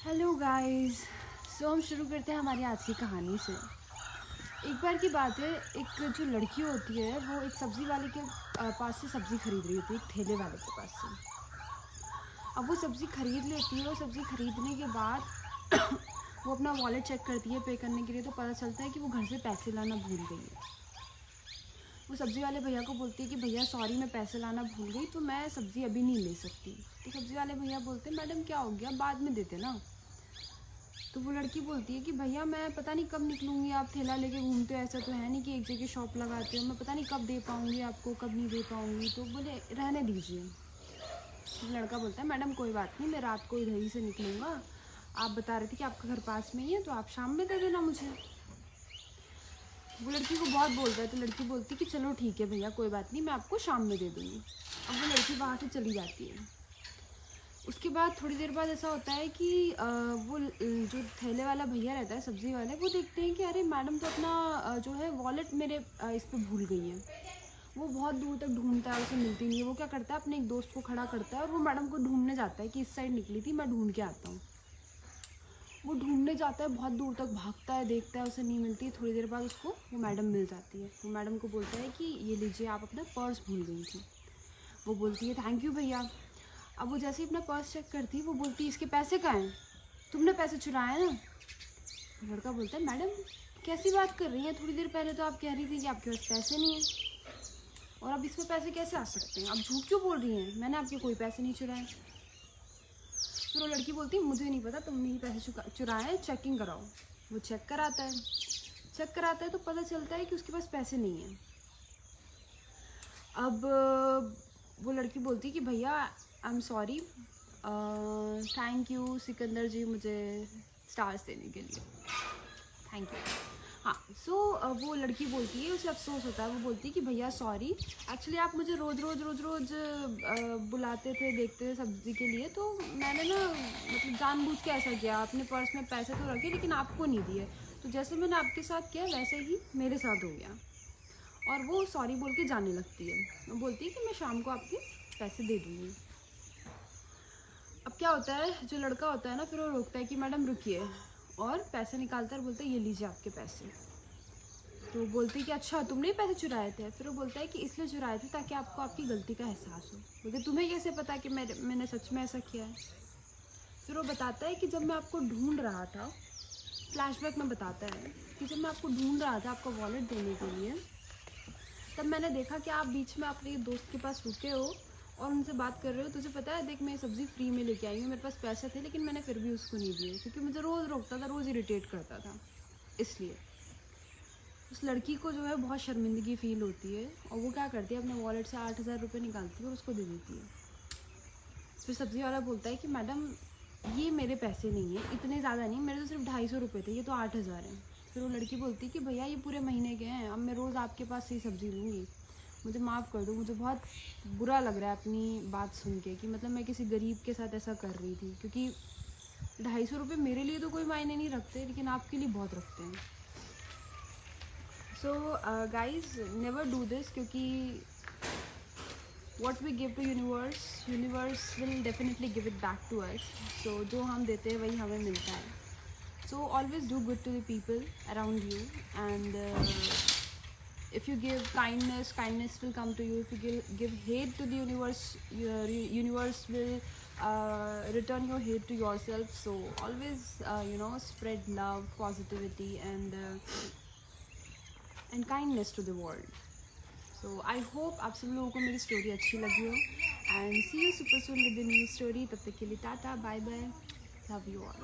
Hello guys. सो हम शुरू करते हैं हमारी आज की कहानी से। एक बार की बात है, एक जो लड़की होती है वो एक सब्ज़ी वाले के पास से सब्ज़ी खरीद रही होती है, एक ठेले वाले के पास से। अब वो सब्ज़ी खरीद लेती है और सब्ज़ी खरीदने के बाद वो अपना वॉलेट चेक करती है पे करने के लिए, तो पता चलता है कि वो घर से पैसे लाना भूल गई है। वो सब्ज़ी वाले भैया को बोलती है कि भैया सॉरी, मैं पैसे लाना भूल गई, तो मैं सब्ज़ी अभी नहीं ले सकती। तो सब्ज़ी वाले भैया बोलते हैं मैडम क्या हो गया, बाद में देते ना। तो वो लड़की बोलती है कि भैया मैं पता नहीं कब निकलूँगी, आप ठेला लेके घूमते हो, ऐसा तो है नहीं कि एक जगह शॉप लगाते हो, मैं पता नहीं कब दे पाऊँगी आपको, कब नहीं दे पाऊँगी। तो बोले रहने दीजिए। तो लड़का बोलता है मैडम कोई बात नहीं, मैं रात को इधर ही से निकलूँगा, आप बता रहे थे कि आपका घर पास में ही है, तो आप शाम में दे देना मुझे। वो लड़की को बहुत बोलता है, तो लड़की बोलती है कि चलो ठीक है भैया कोई बात नहीं, मैं आपको शाम में दे दूँगी। अब वो लड़की वहाँ से चली जाती है। उसके बाद थोड़ी देर बाद ऐसा होता है कि जो ठेले वाला भैया रहता है, सब्ज़ी वाले, वो देखते हैं कि अरे मैडम तो अपना जो है वॉलेट मेरे इस पे भूल गई है। वो बहुत दूर तक ढूंढता है, उसे मिलती नहीं है। वो क्या करता है, अपने एक दोस्त को खड़ा करता है और वो मैडम को ढूंढने जाता है कि इस साइड निकली थी, मैं ढूंढ के आता हूँ। वो ढूंढने जाता है, बहुत दूर तक भागता है, देखता है, उसे नहीं मिलती। थोड़ी देर बाद उसको वो मैडम मिल जाती है। वो मैडम को बोलता है कि ये लीजिए, आप अपना पर्स भूल गई थी। वो बोलती है थैंक यू भैया। अब वो जैसे ही अपना पर्स चेक करती है, वो बोलती है इसके पैसे कहाँ हैं, तुमने पैसे चुराए ना। लड़का बोलता है मैडम कैसी बात कर रही हैं, थोड़ी देर पहले तो आप कह रही थी कि आपके पास पैसे नहीं हैं, और अब इसमें पैसे कैसे आ सकते हैं, आप झूठ क्यों बोल रही हैं, मैंने आपके कोई पैसे नहीं चुराए। फिर वो लड़की बोलती है मुझे नहीं पता, तुमने ही पैसे चुराए हैं, चेकिंग कराओ। वो चेक कराता है। चेक कराता है तो पता चलता है कि उसके पास पैसे नहीं हैं। अब वो लड़की बोलती है कि भैया I am sorry, thank you Sikandar ji मुझे स्टार्स देने के लिए, थैंक यू। हाँ, सो वो लड़की बोलती है, उसे अफसोस होता है, वो बोलती है कि भैया सॉरी, एक्चुअली आप मुझे रोज़ बुलाते थे, देखते थे सब्ज़ी के लिए, तो मैंने ना मतलब जानबूझ के ऐसा किया, अपने पर्स में पैसे तो रखे लेकिन आपको नहीं दिए, तो जैसे मैंने आपके साथ किया वैसे ही मेरे साथ हो गया। और वो सॉरी बोल के जाने लगती है। वो बोलती है कि मैं शाम को आपके पैसे दे दूँगी। अब क्या होता है, जो लड़का होता है ना, फिर वो रोकता है कि मैडम रुकिए, और पैसे निकालता है और बोलता है ये लीजिए आपके पैसे। तो वो बोलती है कि अच्छा तुमने ही पैसे चुराए थे। फिर वो बोलता है कि इसलिए चुराए थे ताकि आपको आपकी गलती का एहसास हो। बोलते तुम्हें कैसे पता कि मैंने सच में ऐसा किया है। फिर वो बताता है कि जब मैं आपको ढूंढ रहा था, फ्लैशबैक में बताता है कि जब मैं आपको ढूंढ रहा था आपको वॉलेट देने के लिए, तब मैंने देखा कि आप बीच में अपने दोस्त के पास रुके हो और उनसे बात कर रहे हो। तुझे पता है देख मैं सब्ज़ी फ्री में लेके आई हूँ, मेरे पास पैसे थे लेकिन मैंने फिर भी उसको नहीं दिए क्योंकि मुझे रोज़ रोकता था, रोज़ इरिटेट करता था। इसलिए उस लड़की को जो है बहुत शर्मिंदगी फ़ील होती है और वो क्या करती है, अपने वॉलेट से 8,000 रुपये निकालती है और उसको दे देती है। फिर सब्ज़ी वाला बोलता है कि मैडम ये मेरे पैसे नहीं है, इतने ज़्यादा नहीं, मेरे तो सिर्फ 250 रुपये थे, ये तो 8,000 हैं। फिर वो लड़की बोलती है कि भैया ये पूरे महीने के हैं, अब मैं रोज़ आपके पास से ही सब्ज़ी लूँगी, मुझे माफ़ कर दो। मुझे बहुत बुरा लग रहा है अपनी बात सुन के कि मतलब मैं किसी गरीब के साथ ऐसा कर रही थी, क्योंकि 250 रुपये मेरे लिए तो कोई मायने नहीं रखते लेकिन आपके लिए बहुत रखते हैं। So guys never do this, क्योंकि what we give to universe will definitely give it back to us. So जो हम देते हैं वही हमें मिलता है. So always do good to the people around you, and if you give kindness, kindness will come to you. If you give hate to the universe, your universe will return your hate to yourself. So always spread love, positivity, and kindness to the world. So I hope आप सब लोगों को मेरी story अच्छी लगी हो, and see you super soon with the new story. तब तक के लिए tata, bye bye, love you all.